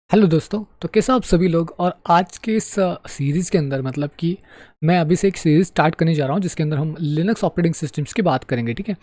Hello दोस्तों। तो कैसा आप सभी लोग। और आज के इस सीरीज़ के अंदर मतलब कि मैं अभी से एक सीरीज़ स्टार्ट करने जा रहा हूँ जिसके अंदर हम लिनक्स ऑपरेटिंग सिस्टम्स की बात करेंगे। ठीक है।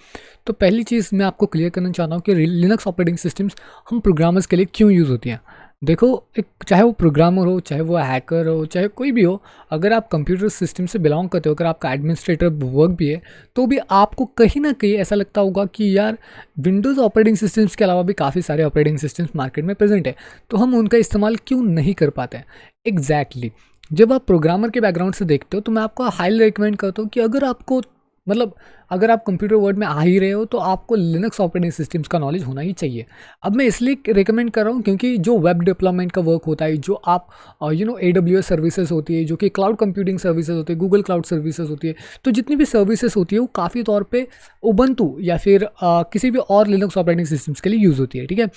तो पहली चीज़ मैं आपको क्लियर करना चाहता हूँ कि लिनक्स ऑपरेटिंग सिस्टम्स हम प्रोग्रामर्स के लिए क्यों यूज़ होती हैं। देखो, एक चाहे वो प्रोग्रामर हो, चाहे वो हैकर हो, चाहे कोई भी हो, अगर आप कंप्यूटर सिस्टम से बिलोंग करते हो, अगर आपका एडमिनिस्ट्रेटर वर्क भी है, तो भी आपको कहीं ना कहीं ऐसा लगता होगा कि यार विंडोज़ ऑपरेटिंग सिस्टम्स के अलावा भी काफ़ी सारे ऑपरेटिंग सिस्टम्स मार्केट में प्रेजेंट है, तो हम उनका इस्तेमाल क्यों नहीं कर पाते हैं। एग्जैक्टली जब आप प्रोग्रामर के बैकग्राउंड से देखते हो तो मैं आपको हाईली रिकमेंड करता हूँ कि अगर आपको मतलब अगर आप कंप्यूटर वर्ल्ड में आ ही रहे हो तो आपको लिनक्स ऑपरेटिंग सिस्टम्स का नॉलेज होना ही चाहिए। अब मैं इसलिए रिकमेंड कर रहा हूँ क्योंकि जो वेब डेवलपमेंट का वर्क होता है, जो आप AWS सर्विसेज होती है, जो कि क्लाउड कंप्यूटिंग सर्विसेज होती है, गूगल क्लाउड सर्विसेज होती है, तो जितनी भी सर्विसेज होती है वो काफ़ी तौर पे उबंटू या फिर किसी भी और लिनक्स ऑपरेटिंग सिस्टम्स के लिए यूज़ होती है। ठीक है।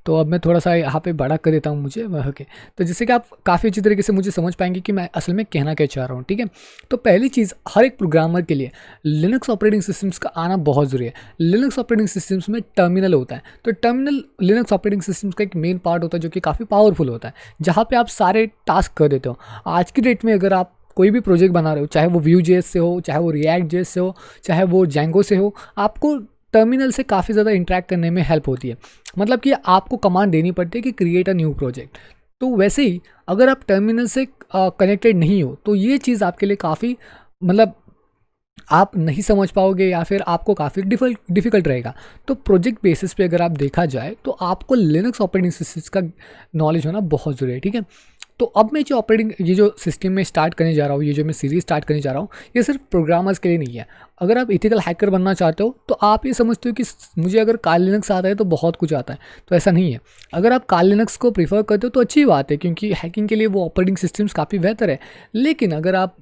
तो अब मैं थोड़ा सा यहाँ पे बड़ा कर देता हूँ मुझे वह के, तो जिससे कि आप काफ़ी अच्छी तरीके से मुझे समझ पाएंगे कि मैं असल में कहना क्या चाह रहा हूँ। ठीक है। तो पहली चीज़, हर एक प्रोग्रामर के लिए लिनक्स ऑपरेटिंग सिस्टम्स का आना बहुत ज़रूरी है। लिनक्स ऑपरेटिंग सिस्टम्स में टर्मिनल होता है, तो टर्मिनल लिनक्स ऑपरेटिंग सिस्टम्स का एक मेन पार्ट होता है जो कि काफ़ी पावरफुल होता है, जहाँ पे आप सारे टास्क कर देते हो। आज की डेट में अगर आप कोई भी प्रोजेक्ट बना रहे हो, चाहे वो Vue.js से हो, चाहे वो React.js से हो, चाहे वो Django से हो, आपको टर्मिनल से काफ़ी ज़्यादा इंटरेक्ट करने में हेल्प होती है। मतलब कि आपको कमांड देनी पड़ती है कि क्रिएट अ न्यू प्रोजेक्ट। तो वैसे ही अगर आप टर्मिनल से कनेक्टेड नहीं हो तो ये चीज़ आपके लिए काफ़ी मतलब आप नहीं समझ पाओगे या फिर आपको काफ़ी डिफ़िकल्ट रहेगा। तो प्रोजेक्ट बेसिस पे अगर आप देखा जाए तो आपको लिनक्स ऑपरेटिंग सिस्टम्स का नॉलेज होना बहुत ज़रूरी है। ठीक है। तो अब मैं जो ये जो सिस्टम में स्टार्ट करने जा रहा हूँ, ये जो मैं सीरीज स्टार्ट करने जा रहा हूँ, ये सिर्फ प्रोग्रामर्स के लिए नहीं है। अगर आप इथिकल हैकर बनना चाहते हो तो आप ये समझते हो कि मुझे अगर काल लिनक्स आता है तो बहुत कुछ आता है, तो ऐसा नहीं है। अगर आप काल लिनक्स को प्रीफर करते हो तो अच्छी बात है, क्योंकि हैकिंग के लिए वो ऑपरेटिंग सिस्टम्स काफ़ी बेहतर है। लेकिन अगर आप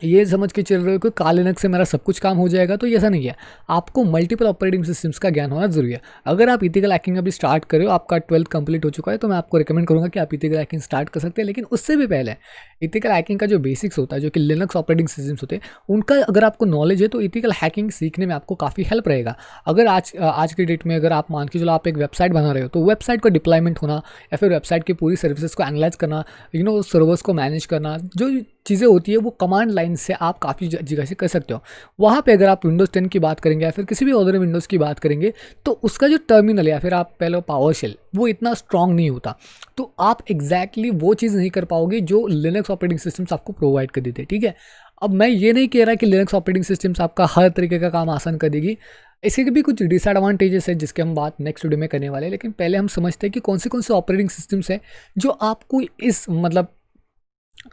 ये समझ के चल रहे हो कि काल लिनक्स से मेरा सब कुछ काम हो जाएगा, तो ये ऐसा नहीं है। आपको मल्टीपल ऑपरेटिंग सिस्टम्स का ज्ञान होना जरूरी है। अगर आप इथिकल हैकिंग अभी स्टार्ट कर रहे हो, आपका 12th कंप्लीट हो चुका है, तो मैं आपको रिकमेंड करूंगा कि आप इथिकल हैकिंग स्टार्ट कर सकते हैं। लेकिन उससे भी पहले इथिकल हैकिंग का जो बेसिक्स होता है, जो कि लिनक्स ऑपरेटिंग सिस्टम्स होते हैं, उनका अगर आपको नॉलेज है तो इथिकल हैकिंग सीखने में आपको काफ़ी हेल्प रहेगा। अगर आज की डेट में अगर आप मान के चलो आप एक वेबसाइट बना रहे हो, तो वेबसाइट का डिप्लॉयमेंट होना या फिर वेबसाइट की पूरी सर्विसेज को एनालाइज करना, सर्वर्स को मैनेज करना, जो चीज़ें होती है वो कमांड लाइन से आप काफ़ी जगह से कर सकते हो। वहाँ पे अगर आप विंडोज़ 10 की बात करेंगे या फिर किसी भी अदर विंडोज़ की बात करेंगे, तो उसका जो टर्मिनल या फिर आप पहले पावर शेल, वो इतना स्ट्रांग नहीं होता। तो आप एग्जैक्टली वो चीज़ नहीं कर पाओगे जो लिनक्स ऑपरेटिंग सिस्टम्स आपको प्रोवाइड कर देते हैं। ठीक है। अब मैं ये नहीं कह रहा कि लिनक्स ऑपरेटिंग सिस्टम्स आपका हर तरीके का काम आसान कर देगी। इसके भी कुछ डिसएडवांटेजेस है जिसके हम बात नेक्स्ट वीडियो में करने वाले हैं। लेकिन पहले हम समझते हैं कि कौन से ऑपरेटिंग सिस्टम्स है जो आपको इस मतलब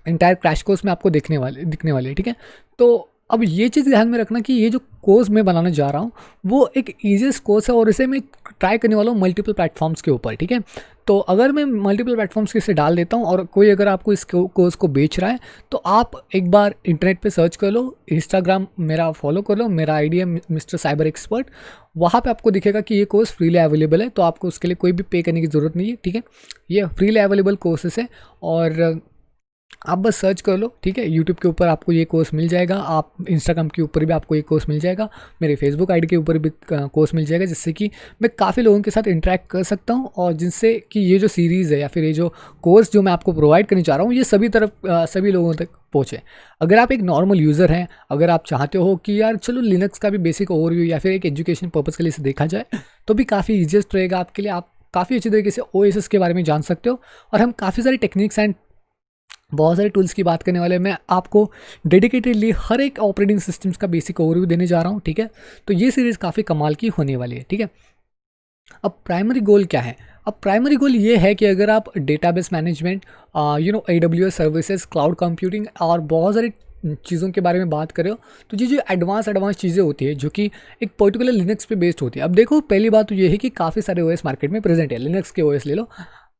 इंटायर क्रैश कोर्स में आपको दिखने वाले है। ठीक है। तो अब ये चीज़ ध्यान में रखना कि ये जो कोर्स मैं बनाने जा रहा हूँ वो एक ईजीएस्ट कोर्स है, और इसे मैं ट्राई करने वाला हूँ मल्टीपल प्लेटफॉर्म्स के ऊपर। ठीक है। तो अगर मैं मल्टीपल प्लेटफॉर्म्स के इसे डाल देता हूँ और कोई अगर आपको इस कोर्स को बेच रहा है, तो आप एक बार इंटरनेट पे सर्च कर लो, इंस्टाग्राम मेरा फॉलो कर लो, मेरा आईडी है मिस्टर साइबर एक्सपर्ट। वहाँ पे आपको दिखेगा कि ये कोर्स फ्रीली अवेलेबल है, तो आपको उसके लिए कोई भी पे करने की ज़रूरत नहीं है। ठीक है। ये फ्रीली अवेलेबल कोर्सेस है और आप बस सर्च कर लो। ठीक है। यूट्यूब के ऊपर आपको ये कोर्स मिल जाएगा, आप इंस्टाग्राम के ऊपर भी आपको ये कोर्स मिल जाएगा, मेरे फेसबुक आईडी के ऊपर भी कोर्स मिल जाएगा, जिससे कि मैं काफ़ी लोगों के साथ इंटरेक्ट कर सकता हूँ और जिनसे कि ये जो सीरीज़ है या फिर ये जो कोर्स जो मैं आपको प्रोवाइड करने चाह रहा हूँ, ये सभी लोगों तक पहुँचे। अगर आप एक नॉर्मल यूज़र हैं, अगर आप चाहते हो कि यार चलो लिनक्स का भी बेसिक ओवरव्यू या फिर एक एजुकेशन पर्पज़ के लिए इसे देखा जाए, तो भी काफ़ी ईजिएस्ट रहेगा आपके लिए। आप काफ़ी अच्छी तरीके से ओएसएस के बारे में जान सकते हो, और हम काफ़ी सारी टेक्निक्स एंड बहुत सारे टूल्स की बात करने वाले हैं। मैं आपको डेडिकेटेडली हर एक ऑपरेटिंग सिस्टम्स का बेसिक ओवरव्यू देने जा रहा हूँ। ठीक है। तो ये सीरीज़ काफ़ी कमाल की होने वाली है। ठीक है। अब प्राइमरी गोल क्या है? अब प्राइमरी गोल ये है कि अगर आप database management, AWS services, cloud computing और बहुत सारी चीज़ों के बारे में बात करें, तो ये जो एडवांस चीज़ें होती है जो कि एक पर्टिकुलर लिनक्स पे बेस्ड होती है। अब देखो, पहली बात तो ये है कि काफ़ी सारे ओएस मार्केट में प्रेजेंट है। लिनक्स के ओएस ले लो,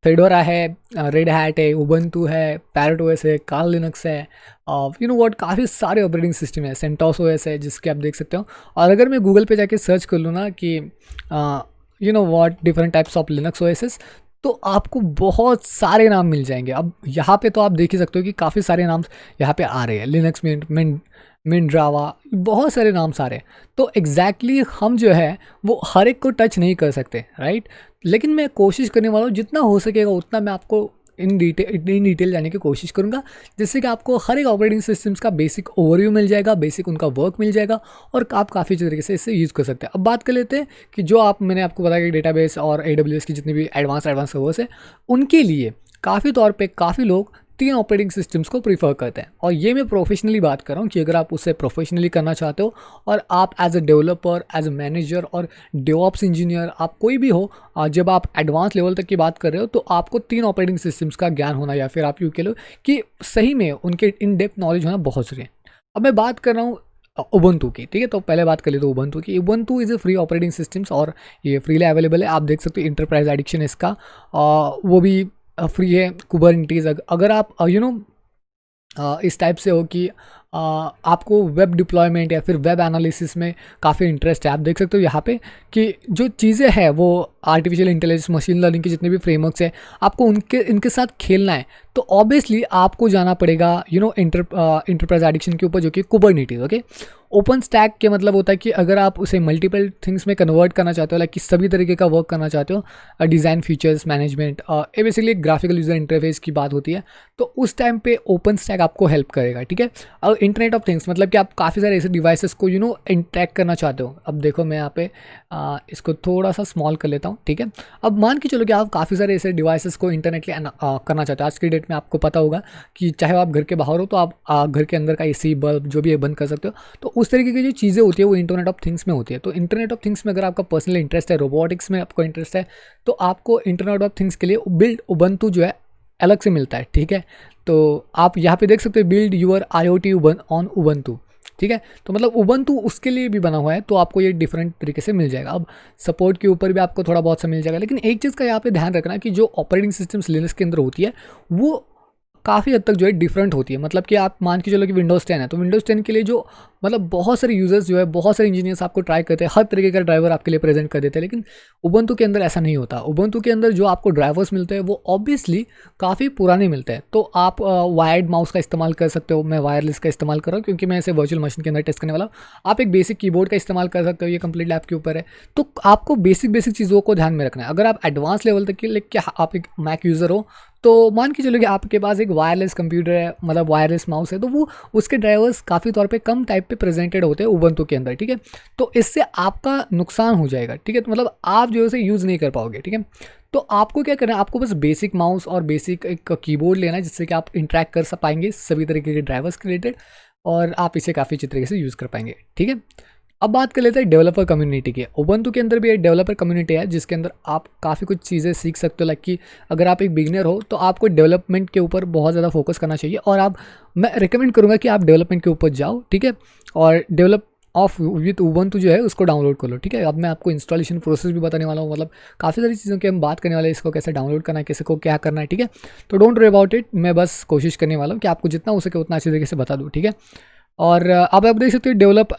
फेडोरा है, रेड हैट है, उबंटू है, पैरेट ओएस है, कार्ल लिनक्स है, व्हाट काफ़ी सारे ऑपरेटिंग सिस्टम है, सेंटोस ओएस है, जिसके आप देख सकते हो। और अगर मैं गूगल पे जाके सर्च कर लूँ ना कि what different types of Linux OSes, तो आपको बहुत सारे नाम मिल जाएंगे। अब यहाँ पे तो आप देख ही सकते हो कि काफ़ी सारे नाम यहाँ पे आ रहे हैं। लिनक्स मिंड्रावा, बहुत सारे नाम सारे। तो एग्जैक्टली हम जो है वो हर एक को टच नहीं कर सकते, राइट। लेकिन मैं कोशिश करने वाला हूँ जितना हो सकेगा उतना मैं आपको इन डिटेल जाने की कोशिश करूँगा, जिससे कि आपको हर एक ऑपरेटिंग सिस्टम्स का बेसिक ओवरव्यू मिल जाएगा, बेसिक उनका वर्क मिल जाएगा और आप काफ़ी अच्छी तरीके से इसे यूज़ कर सकते हैं। अब बात कर लेते हैं कि जो मैंने आपको बताया कि डेटाबेस और AWS की जितनी भी एडवांस सर्वर्स है, उनके लिए काफ़ी तौर पे काफ़ी लोग 3 ऑपरेटिंग सिस्टम्स को प्रीफर करते हैं। और ये मैं प्रोफेशनली बात कर रहा हूँ कि अगर आप उसे प्रोफेशनली करना चाहते हो और आप as a developer, as a manager और डेवऑप्स इंजीनियर, आप कोई भी हो, जब आप एडवांस लेवल तक की बात कर रहे हो तो आपको 3 ऑपरेटिंग सिस्टम्स का ज्ञान होना, या फिर आप यूँ कह लो कि सही में उनके इन डेप्थ नॉलेज होना बहुत ज़रूरी है। अब मैं बात कर रहा हूँ उबंटू की, ठीक है। तो पहले बात कर लेते हैं उबंटू की। Ubuntu is a free operating systems और ये फ्रीली अवेलेबल है। आप देख सकते हो इंटरप्राइज एडिक्शन इसका, वो भी फ्री है। कुबरनेटिस, अगर आप इस टाइप से हो कि आपको वेब डिप्लॉयमेंट या फिर वेब एनालिसिस में काफ़ी इंटरेस्ट है, आप देख सकते हो यहाँ पे कि जो चीज़ें हैं वो आर्टिफिशियल इंटेलिजेंस, मशीन लर्निंग के जितने भी फ्रेमवर्क्स हैं, आपको इनके साथ खेलना है तो ऑब्वियसली आपको जाना पड़ेगा इंटरप्राइज एडिक्शन के ऊपर, जो कि कुबरनेटिस, ओके। ओपन स्टैक के मतलब होता है कि अगर आप उसे मल्टीपल थिंग्स में कन्वर्ट करना चाहते हो, लाइक कि सभी तरीके का वर्क करना चाहते हो, डिज़ाइन, फीचर्स, मैनेजमेंट, ये बेसिकली ग्राफिकल यूज़र इंटरफेस की बात होती है, तो उस टाइम पे ओपन स्टैक आपको हेल्प करेगा, ठीक है। और इंटरनेट ऑफ थिंग्स मतलब कि आप काफ़ी सारे ऐसे डिवाइसेस को इंटरेक्ट करना चाहते हो। अब देखो मैं यहाँ पे इसको थोड़ा सा स्मॉल कर लेता हूँ, ठीक है। अब मान के चलो कि आप काफ़ी सारे ऐसे डिवाइसेस को इंटरनेट के करना चाहते हो। आज की डेट में आपको पता होगा कि चाहे आप घर के बाहर हो तो आप घर के अंदर का AC, बल्ब जो भी है बंद कर सकते हो। तो उस तरीके की जो चीज़ें होती है वो इंटरनेट ऑफ थिंग्स में होती है। तो इंटरनेट ऑफ थिंग्स में अगर आपका पर्सनल इंटरेस्ट है, रोबोटिक्स में आपको इंटरेस्ट है, तो आपको इंटरनेट ऑफ थिंग्स के लिए बिल्ड उबंटू जो है अलग से मिलता है, ठीक है। तो आप यहाँ पे देख सकते हो build your IoT on Ubuntu, ठीक है। तो मतलब उबंटू उसके लिए भी बना हुआ है, तो आपको ये डिफरेंट तरीके से मिल जाएगा। अब सपोर्ट के ऊपर भी आपको थोड़ा बहुत सा मिल जाएगा, लेकिन एक चीज़ का यहाँ पे ध्यान रखना कि जो ऑपरेटिंग सिस्टम्स लिनक्स के अंदर होती है वो काफ़ी हद तक जो है डिफरेंट होती है। मतलब कि आप मान के चलो कि विंडोज़ 10 है, तो विंडोज़ 10 के लिए जो मतलब बहुत सारे यूज़र्स जो है, बहुत सारे इंजीनियर्स आपको ट्राई करते हैं, हर तरीके का ड्राइवर आपके लिए प्रेजेंट कर देते हैं। लेकिन उबंटू के अंदर ऐसा नहीं होता। उबंटू के अंदर जो आपको ड्राइवर्स मिलते हैं वो ऑब्वियसली काफ़ी पुराने मिलते हैं। तो आप वायर्ड माउस का इस्तेमाल कर सकते हो। मैं वायरलेस का इस्तेमाल कर रहा हूँ क्योंकि मैं इसे वर्चुअल मशीन के अंदर टेस्ट करने वाला हूँ। आप एक बेसिक कीबोर्ड का इस्तेमाल कर सकते हो, ये कंप्लीट लैब के ऊपर है। तो आपको बेसिक चीज़ों को ध्यान में रखना है। अगर आप एडवांस लेवल तक के लिए आप एक मैक यूज़र हो तो मान के चलो कि आपके पास एक वायरलेस कंप्यूटर है, मतलब वायरलेस माउस है, तो वो उसके ड्राइवर्स काफ़ी तौर पे कम टाइप पे प्रेजेंटेड होते हैं उबंटू के अंदर, ठीक है। तो इससे आपका नुकसान हो जाएगा, ठीक है। तो मतलब आप जो है उसे यूज़ नहीं कर पाओगे, ठीक है। तो आपको क्या करना है, आपको बस बेसिक माउस और बेसिक एक कीबोर्ड लेना है जिससे कि आप इंटरेक्ट कर पाएंगे सभी तरीके के ड्राइवर्स के रिलेटेड, और आप इसे काफ़ी अच्छी तरीके से यूज़ कर पाएंगे, ठीक है। अब बात कर लेते हैं डेवलपर कम्युनिटी की। उबंटू के अंदर भी एक डेवलपर कम्युनिटी है जिसके अंदर आप काफ़ी कुछ चीज़ें सीख सकते हो। लाइक कि अगर आप एक बिगिनर हो तो आपको डेवलपमेंट के ऊपर बहुत ज़्यादा फोकस करना चाहिए, और मैं रिकमेंड करूँगा कि आप डेवलपमेंट के ऊपर जाओ, ठीक है। और डेवलप ऑफ विथ उबंटू जो है उसको डाउनलोड कर लो, ठीक है। अब मैं आपको इंस्टॉलेशन प्रोसेस भी बताने वाला हूँ, मतलब काफ़ी सारी चीज़ों की हम बात करने वाले हैं, इसको कैसे डाउनलोड करना है, कैसे को क्या करना है, ठीक है। तो डोंट वरी अबाउट इट, मैं बस कोशिश करने वाला हूँ कि आपको जितना हो सके उतना अच्छी तरीके से बता दूँ, ठीक है। और अब आप देख सकते हो डेवलप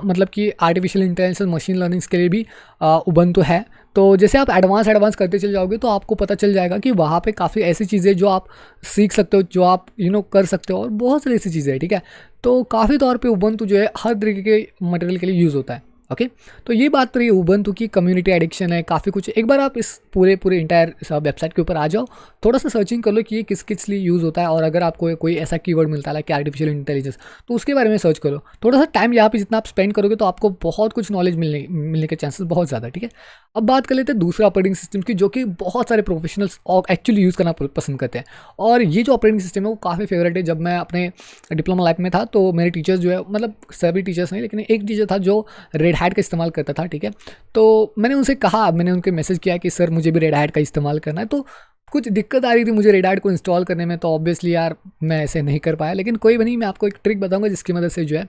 मतलब कि आर्टिफिशियल इंटेलिजेंस, मशीन लर्निंग्स के लिए भी उबंटू है। तो जैसे आप एडवांस करते चले जाओगे तो आपको पता चल जाएगा कि वहाँ पे काफ़ी ऐसी चीज़ें जो आप सीख सकते हो, जो आप कर सकते हो, और बहुत सारी ऐसी चीज़ें हैं, ठीक है। तो काफ़ी तौर पे उबंटू जो है हर तरीके के मटेरियल के लिए यूज़ होता है, ओके। तो ये बात तो रही उबंटू की, कम्युनिटी एडिक्शन है, काफ़ी कुछ। एक बार आप इस पूरे इंटायर वेबसाइट के ऊपर आ जाओ, थोड़ा सा सर्चिंग कर लो कि ये किस लिए यूज़ होता है, और अगर आपको कोई ऐसा कीवर्ड मिलता है लाइक आर्टिफिशियल इंटेलिजेंस, तो उसके बारे में सर्च करो। थोड़ा सा टाइम यहाँ पे जितना आप स्पेंड करोगे तो आपको बहुत कुछ नॉलेज मिलने के चांसेस बहुत ज़्यादा, ठीक है। अब बात कर लेते हैं दूसरे ऑपरेटिंग सिस्टम की, जो कि बहुत सारे प्रोफेशनल्स और एक्चुअली यूज़ करना पसंद करते हैं। और ये जो ऑपरेटिंग सिस्टम है वो काफ़ी फेवरेट है। जब मैं अपने डिप्लोमा लाइफ में था तो मेरे टीचर्स जो है, मतलब सभी टीचर्स नहीं, लेकिन एक टीचर था जो रेड हैट का इस्तेमाल करता था, ठीक है। तो मैंने उनसे कहा, मैंने उनके मैसेज किया कि सर मुझे भी रेड हैट का इस्तेमाल करना है। तो कुछ दिक्कत आ रही थी मुझे रेड हैट को इंस्टॉल करने में, तो ऑब्वियसली यार मैं ऐसे नहीं कर पाया। लेकिन कोई नहीं, मैं आपको एक ट्रिक बताऊंगा जिसकी मदद से जो है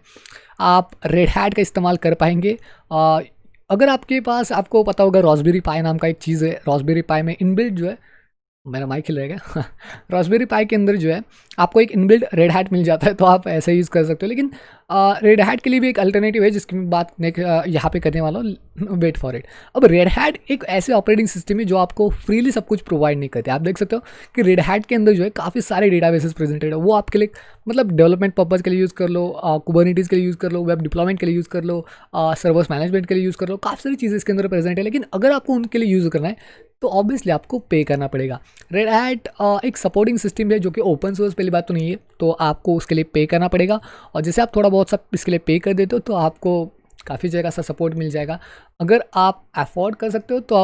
आप रेड हैट का इस्तेमाल कर पाएंगे। अगर आपके पास, आपको पता होगा रॉस्बेरी पाई नाम का एक चीज़ है। रॉस्बेरी पाई में इनबिल्ट जो है, मेरा माइक हिल रहेगा रॉस्बेरी पाई के अंदर जो है आपको एक इनबिल्ट रेड हैट मिल जाता है, तो आप ऐसे यूज़ कर सकते हो। लेकिन रेड हैट के लिए भी एक अल्टरनेटिव है जिसकी मैं बात यहाँ पे करने वाला हूँ, वेट फॉर इट। अब रेड हैट एक ऐसे ऑपरेटिंग सिस्टम है जो आपको फ्रीली सब कुछ प्रोवाइड नहीं करते। आप देख सकते हो कि रेड हैट के अंदर जो है काफ़ी सारे डेटाबेसेस प्रेजेंटेड है, वो आपके लिए मतलब डेवलपमेंट पर्पज़ के लिए यूज़ कर लो, कुबरनेटीज़ के लिए यूज़ कर लो, वेब डिप्लॉयमेंट के लिए यूज़ कर लो, सर्वर्स मैनेजमेंट के लिए यूज़ कर लो, काफ़ी सारी चीज़ें इसके अंदर प्रेजेंट है। लेकिन अगर आपको उनके लिए यूज़ करना है तो ऑब्वियसली आपको पे करना पड़ेगा। रेड हैट एक सपोर्टिंग सिस्टम है जो कि ओपन सोर्स, पहली बात तो नहीं है, तो आपको उसके लिए पे करना पड़ेगा। और जैसे आप थोड़ा बहुत सब इसके लिए पे कर देते हो तो आपको काफ़ी जगह सा सपोर्ट मिल जाएगा। अगर आप अफोर्ड कर सकते हो तो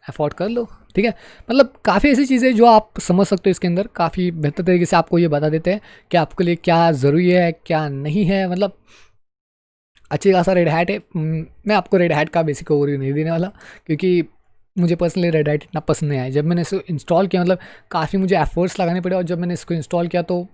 अफोर्ड कर लो, ठीक है। मतलब काफ़ी ऐसी चीज़ें जो आप समझ सकते हो इसके अंदर, काफ़ी बेहतर तरीके से आपको ये बता देते हैं कि आपके लिए क्या ज़रूरी है क्या नहीं है। मतलब अच्छी खासा रेड हैट है। मैं आपको रेड हैट का बेसिक ओवरव्यू नहीं देने वाला क्योंकि मुझे पर्सनली रेड हैट इतना पसंद नहीं आया। जब मैंने इसको इंस्टॉल किया मतलब काफ़ी मुझे एफर्ट्स लगाने पड़े, और जब मैंने इसको इंस्टॉल किया तो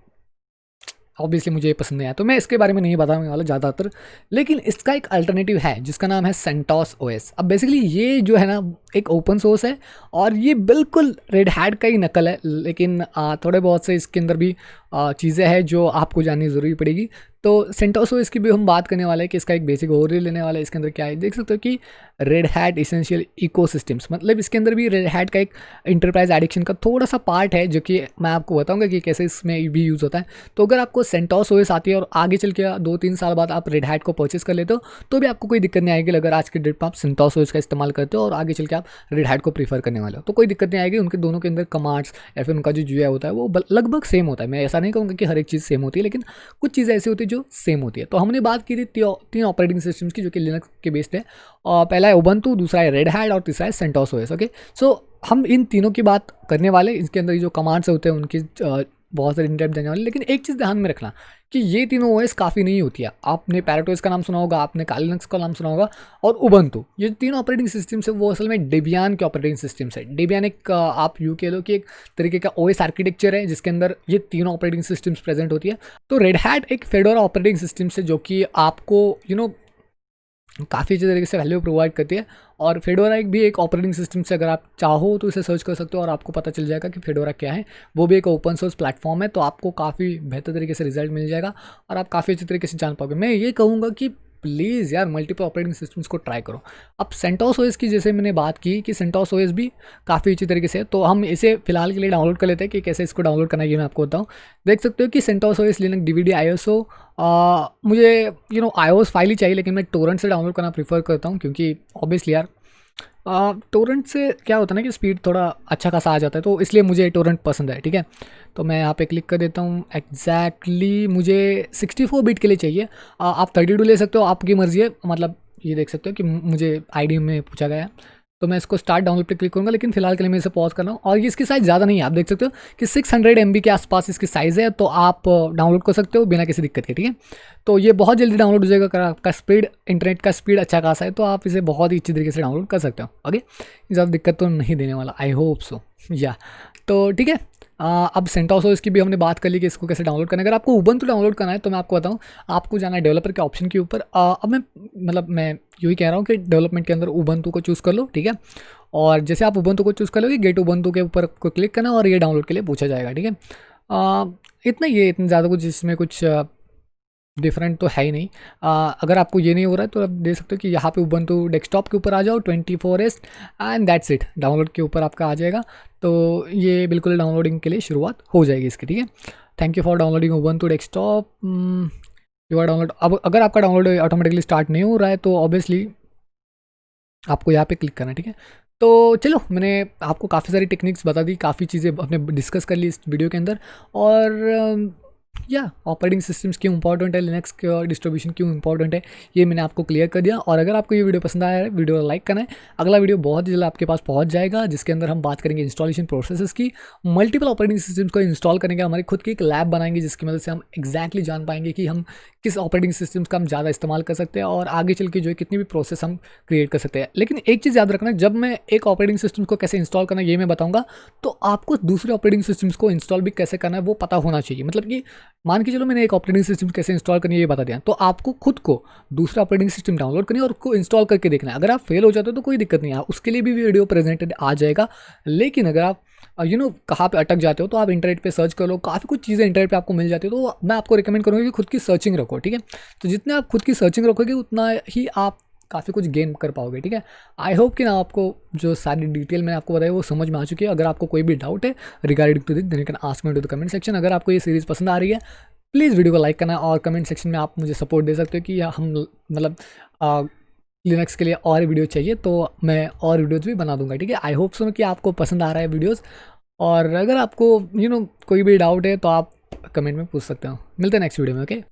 ऑब्वियसली मुझे ये पसंद नहीं आया। तो मैं इसके बारे में नहीं बताने वाला ज़्यादातर, लेकिन इसका एक अल्टरनेटिव है जिसका नाम है सेंटोस ओएस। अब बेसिकली ये जो है ना एक ओपन सोर्स है और ये बिल्कुल रेड हैट का ही नकल है, लेकिन थोड़े बहुत से इसके अंदर भी चीज़ें हैं जो आपको जाननी ज़रूरी पड़ेगी। तो सेंटोस ओएस की भी हम बात करने वाले हैं कि इसका एक बेसिक ओवरव्यू लेने वाला है। इसके अंदर क्या है देख सकते हो कि रेड हैट इसेंशियल इकोसिस्टम्स, मतलब इसके अंदर भी रेड हैट का एक इंटरप्राइज एडिक्शन का थोड़ा सा पार्ट है जो कि मैं आपको बताऊंगा कि कैसे इसमें भी यूज़ होता है। तो अगर आपको सेंटोस ओएस आती है और आगे चल के 2-3 साल बाद आप रेड हैट को परचेस कर लेते हो तो भी आपको कोई दिक्कत नहीं आएगी। अगर आज के डेट पर आप सेंटोस ओएस का इस्तेमाल करते हो और आगे चल के आप रेड हैट को प्रीफर करने वाले हो तो कोई दिक्कत नहीं आएगी। उनके दोनों के अंदर कमांड्स या फिर उनका जो यूआई होता है वो लगभग सेम होता है। मैं ऐसा नहीं कहूँगा कि हर एक चीज़ सेम होती है, लेकिन कुछ चीज़ें ऐसी होती है जो सेम होती है। तो हमने बात की थी तीन ऑपरेटिंग सिस्टम्स की जो कि लिनक्स के बेस्ड है, और पहला है उबंटू, दूसरा है रेड हैट और तीसरा है सेंटोस ओएस। ओके, सो हम इन तीनों की बात करने वाले, इसके अंदर जो कमांड्स होते हैं उनकी बहुत सारी इंडेप्थ देने वाले। लेकिन एक चीज़ ध्यान में रखना कि ये तीनों ओएस काफ़ी नहीं होती है। आपने पैराटोस का नाम सुना होगा, आपने काली लिनक्स का नाम सुना होगा, और उबंटू, ये तीन ऑपरेटिंग सिस्टम्स है वो असल में डेबियन के ऑपरेटिंग सिस्टम्स है। डेबियन एक आप यूँ कह लो कि एक तरीके का ओएस आर्किटेक्चर है जिसके अंदर ये तीनों ऑपरेटिंग सिस्टम्स प्रेजेंट होती है। तो रेड हैट एक फेडोरा ऑपरेटिंग सिस्टम है जो कि आपको काफ़ी अच्छे तरीके से वैल्यू प्रोवाइड करती है। और फेडोरा एक भी एक ऑपरेटिंग सिस्टम से अगर आप चाहो तो इसे सर्च कर सकते हो और आपको पता चल जाएगा कि फेडोरा क्या है। वो भी एक ओपन सोर्स प्लेटफॉर्म है, तो आपको काफ़ी बेहतर तरीके से रिजल्ट मिल जाएगा और आप काफ़ी अच्छे तरीके से जान पाओगे। मैं ये कहूँगा कि प्लीज़ यार मल्टीपल ऑपरेटिंग सिस्टम्स को ट्राई करो। अब सेंटोस ओएस की जैसे मैंने बात की कि सेंटोस ओएस भी काफ़ी अच्छी तरीके से है, तो हम इसे फिलहाल के लिए डाउनलोड कर लेते हैं कि कैसे इसको डाउनलोड करना है ये मैं आपको बताऊँ। देख सकते हो कि CentOS OS Linux DVD ISO, मुझे आईओएस फाइल ही चाहिए, लेकिन मैं टोरेंट से डाउनलोड करना प्रीफर करता हूँ क्योंकि ऑब्वियसली यार टोरेंट से क्या होता है ना कि स्पीड थोड़ा अच्छा खासा आ जाता है, तो इसलिए मुझे टोरेंट पसंद है। ठीक है, तो मैं यहाँ पे क्लिक कर देता हूँ। एग्जैक्टली मुझे 64 बिट के लिए चाहिए। आप 32 ले सकते हो, आपकी मर्जी है। मतलब ये देख सकते हो कि मुझे आईडी में पूछा गया है, तो मैं इसको स्टार्ट डाउनलोड पे क्लिक करूँगा, लेकिन फिलहाल के लिए मैं इसे पॉज कर रहा हूँ। और ये इसकी साइज़ ज़्यादा नहीं है, आप देख सकते हो कि 600 MB के आसपास इसकी साइज़ है, तो आप डाउनलोड कर सकते हो बिना किसी दिक्कत के। ठीक है, तो ये बहुत जल्दी डाउनलोड हो जाएगा। अगर आपका स्पीड, इंटरनेट का स्पीड अच्छा खासा है तो आप इसे बहुत ही अच्छी तरीके से डाउनलोड कर सकते हो। ओके, ज़्यादा दिक्कत तो नहीं देने वाला, आई होप सो या। तो ठीक है, अब सेंटोस ओएस की भी हमने बात कर ली कि इसको कैसे डाउनलोड करना है। अगर आपको उबंटू डाउनलोड करना है तो मैं आपको बताऊं, आपको जाना है डेवलपर के ऑप्शन के ऊपर। अब मैं यूँ ही कह रहा हूँ कि डेवलपमेंट के अंदर उबंटू को चूज़ कर लो। ठीक है, और जैसे आप उबंटू को चूज़ कर लोगे, गेट उबंटू के ऊपर को क्लिक करना और ये डाउनलोड के लिए पूछा जाएगा। ठीक है, इतना ही है, इतना ज़्यादा कुछ इसमें कुछ डिफरेंट तो है ही नहीं। अगर आपको ये नहीं हो रहा है तो आप देख सकते हो कि यहाँ पे उबंटू डेस्कटॉप के ऊपर आ जाओ 24S and that's it, download के ऊपर आपका आ जाएगा। तो ये बिल्कुल डाउनलोडिंग के लिए शुरुआत हो जाएगी इसकी। ठीक है, thank you for downloading Ubuntu desktop. You are download. अब अगर आपका डाउनलोड ऑटोमेटिकली स्टार्ट नहीं हो रहा है तो ऑब्वियसली आपको यहाँ पे क्लिक करना है। ठीक है, तो चलो मैंने आपको काफ़ी सारी टेक्निक्स बता दी, काफ़ी चीज़ें अपने डिस्कस कर ली इस वीडियो के अंदर। और या ऑपरेटिंग सिस्टम्स क्यों इंपॉर्टेंट है, लिनक्स का डिस्ट्रीब्यूशन क्यों इंपॉर्टेंट है, ये मैंने आपको क्लियर कर दिया। और अगर आपको ये वीडियो पसंद आया है, वीडियो लाइक करना है। अगला वीडियो बहुत जल्द आपके पास पहुंच जाएगा जिसके अंदर हम बात करेंगे इंस्टॉलेशन प्रोसेसेस की। मल्टीपल ऑपरेटिंग सिस्टम्स को इंस्टॉल करने का हमारी खुद की एक लैब बनाएंगे जिसकी मदद से हम एक्जैक्टली जान पाएंगे कि हम किस ऑपरेटिंग सिस्टम्स का हम ज़्यादा इस्तेमाल कर सकते हैं और आगे चल के जो है कितनी भी प्रोसेस हम क्रिएट कर सकते हैं। लेकिन एक चीज़ याद रखना, जब मैं एक ऑपरेटिंग सिस्टम को कैसे इंस्टॉल करना ये मैं बताऊँगा, तो आपको दूसरे ऑपरेटिंग सिस्टम्स को इंस्टॉल भी कैसे करना है वो पता होना चाहिए। मतलब कि मान के चलो मैंने एक ऑपरेटिंग सिस्टम कैसे इंस्टॉल करनी है ये बता दिया, तो आपको खुद को दूसरा ऑपरेटिंग सिस्टम डाउनलोड करनी है और उसको इंस्टॉल करके देखना है। अगर आप फेल हो जाते हो तो कोई दिक्कत नहीं है, उसके लिए भी वीडियो प्रेजेंटेड आ जाएगा। लेकिन अगर आप कहाँ पे अटक जाते हो, तो आप इंटरनेट पे सर्च कर लो, काफ़ी कुछ चीज़ें इंटरनेट पे आपको मिल जाती है। तो मैं आपको रिकमेंड करूँगा कि खुद की सर्चिंग रखो, ठीक है। तो जितने आप खुद की सर्चिंग रखोगे उतना ही आप काफ़ी कुछ गेन कर पाओगे, ठीक है। आई होप कि ना आपको जो सारी डिटेल मैंने आपको बताई वो समझ में आ चुकी है। अगर आपको कोई भी डाउट है regarding to this, then you can ask me to the comment section. अगर आपको ये सीरीज़ पसंद आ रही है, प्लीज़ वीडियो को लाइक करना और कमेंट सेक्शन में आप मुझे सपोर्ट दे सकते हो कि हम मतलब लिनक्स के लिए और वीडियो चाहिए तो मैं और वीडियोज़ भी बना दूंगा, ठीक है। आई होप सो कि आपको पसंद आ रहा है वीडियोज़। और अगर आपको कोई भी डाउट है तो आप कमेंट में पूछ सकते हो। मिलते हैं नेक्स्ट वीडियो में, ओके।